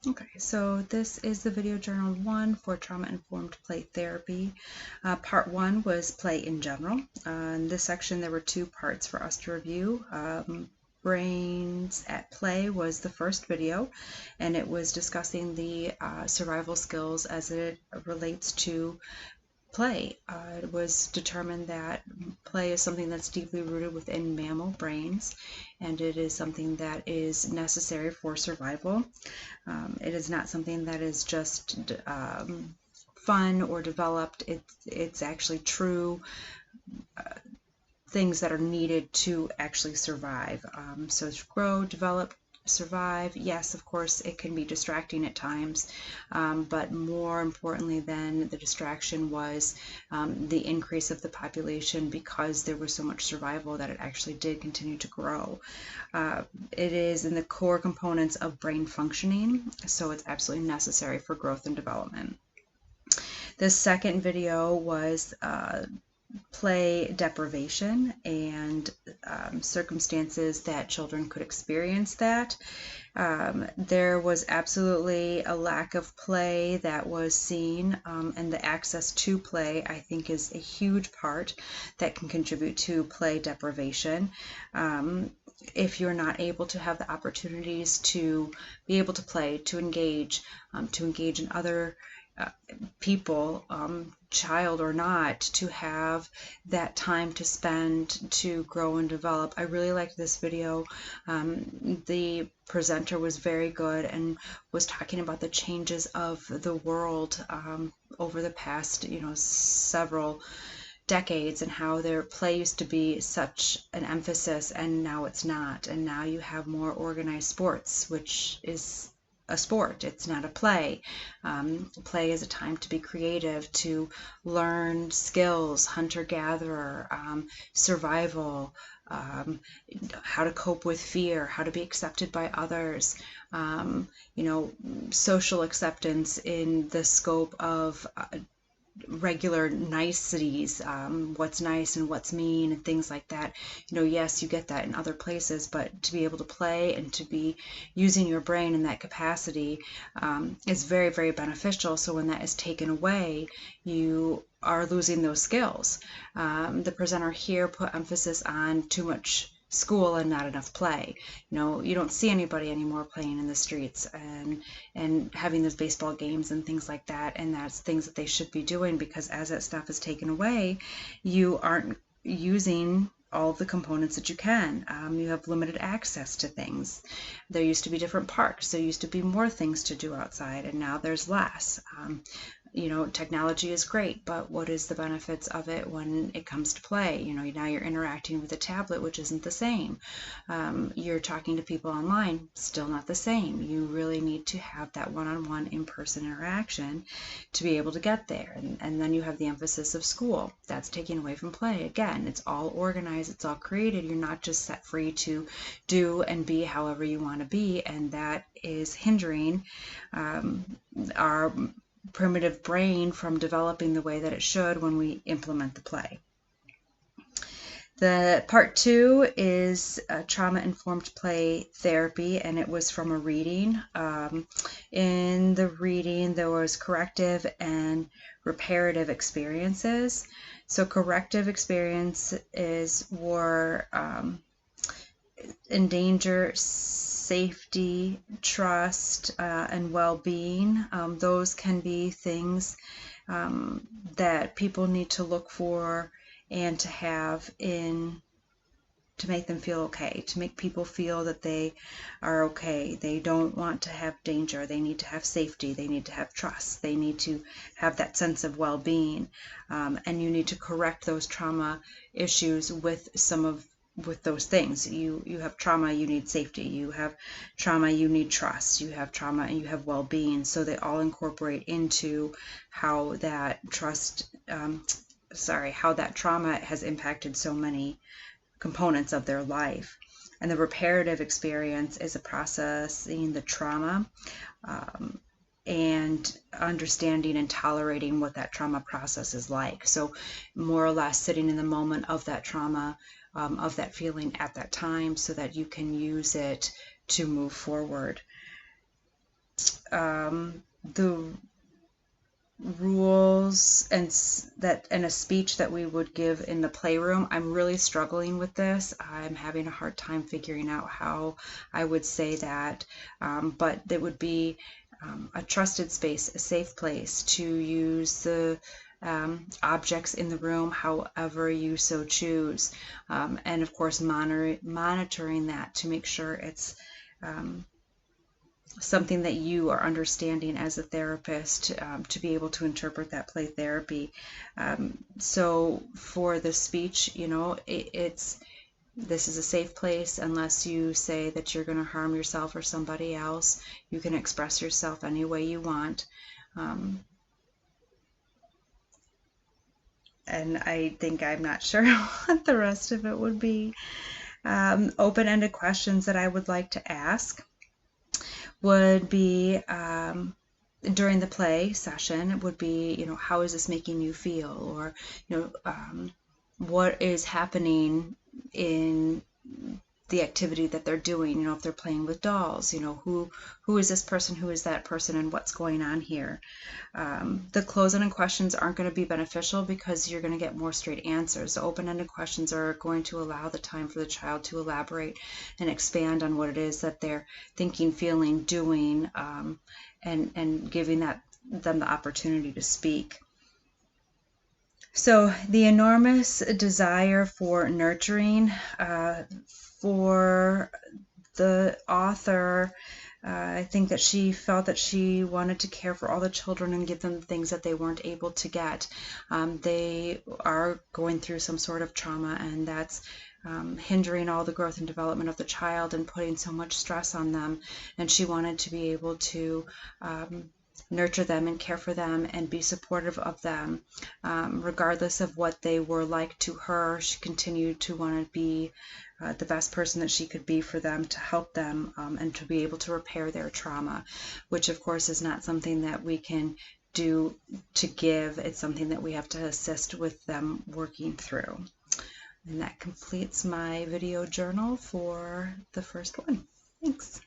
Okay, so this is the video journal 1 for trauma-informed play therapy. Part 1 was play in general. In this section there were 2 parts for us to review. Brains at Play was the first video, and it was discussing the survival skills as it relates to play. It was determined that play is something that's deeply rooted within mammal brains, and it is something that is necessary for survival. It is not something that is just fun or developed. It's actually true things that are needed to actually survive. So to grow, develop, survive, yes, of course, it can be distracting at times, but more importantly than the distraction was the increase of the population, because there was so much survival that it actually did continue to grow. It is in the core components of brain functioning, so it's absolutely necessary for growth and development. The second video was play deprivation and circumstances that children could experience that. There was absolutely a lack of play that was seen, and the access to play, I think, is a huge part that can contribute to play deprivation. If you're not able to have the opportunities to be able to play, to engage in other people, child or not, to have that time to spend to grow and develop. I really liked this video. The presenter was very good and was talking about the changes of the world over the past, several decades, and how their play used to be such an emphasis and now it's not. And now you have more organized sports, which is a sport. It's not a play. Play is a time to be creative, to learn skills, hunter-gatherer, survival, how to cope with fear, how to be accepted by others, social acceptance in the scope of regular niceties, what's nice and what's mean and things like that. Yes, you get that in other places, but to be able to play and to be using your brain in that capacity is very, very beneficial. So when that is taken away, you are losing those skills. The presenter here put emphasis on too much school and not enough play. You don't see anybody anymore playing in the streets and having those baseball games and things like that, and that's things that they should be doing, because as that stuff is taken away, you aren't using all of the components that you can. You have limited access to things. There used to be different parks. There used to be more things to do outside, and now there's less. Technology is great, but what is the benefits of it when it comes to play? Now you're interacting with a tablet, which isn't the same. You're talking to people online, still not the same. You really need to have that one-on-one in-person interaction to be able to get there. And then you have the emphasis of school. That's taken away from play. Again, it's all organized, it's all created. You're not just set free to do and be however you want to be, and that is hindering our primitive brain from developing the way that it should when we implement the play. The part 2 is trauma-informed play therapy, and it was from a reading. In the reading, there was corrective and reparative experiences. So corrective experiences were endanger, safety, trust, and well-being. Those can be things that people need to look for and to have to make them feel okay, to make people feel that they are okay. They don't want to have danger. They need to have safety. They need to have trust. They need to have that sense of well-being. And you need to correct those trauma issues with those things. You have trauma, you need safety. You have trauma, you need trust. You have trauma and you have well-being. So they all incorporate into how that how that trauma has impacted so many components of their life. And the reparative experience is a processing the trauma and understanding and tolerating what that trauma process is like. So more or less sitting in the moment of that trauma, of that feeling at that time, so that you can use it to move forward. the rules and a speech that we would give in the playroom. I'm really struggling with this. I'm having a hard time figuring out how I would say that, but it would be a trusted space, a safe place to use the objects in the room however you so choose, and of course monitoring that to make sure it's something that you are understanding as a therapist, to be able to interpret that play therapy. So for the speech, you know, this is a safe place unless you say that you're going to harm yourself or somebody else. You can express yourself any way you want. And I think I'm not sure what the rest of it would be. Open-ended questions that I would like to ask would be, during the play session, would be, you know, how is this making you feel? Or, you know, what is happening in the activity that they're doing? You know, if they're playing with dolls, you know, who is this person, who is that person, and what's going on here? The close-ended questions aren't going to be beneficial because you're going to get more straight answers. The open-ended questions are going to allow the time for the child to elaborate and expand on what it is that they're thinking, feeling, doing, and giving them the opportunity to speak. So the enormous desire for nurturing, for the author, I think that she felt that she wanted to care for all the children and give them the things that they weren't able to get. They are going through some sort of trauma, and that's hindering all the growth and development of the child and putting so much stress on them. And she wanted to be able to nurture them and care for them and be supportive of them. Regardless of what they were like to her, she continued to want to be the best person that she could be for them, to help them, and to be able to repair their trauma, which of course is not something that we can do to give. It's something that we have to assist with them working through. And that completes my video journal for the first one. Thanks.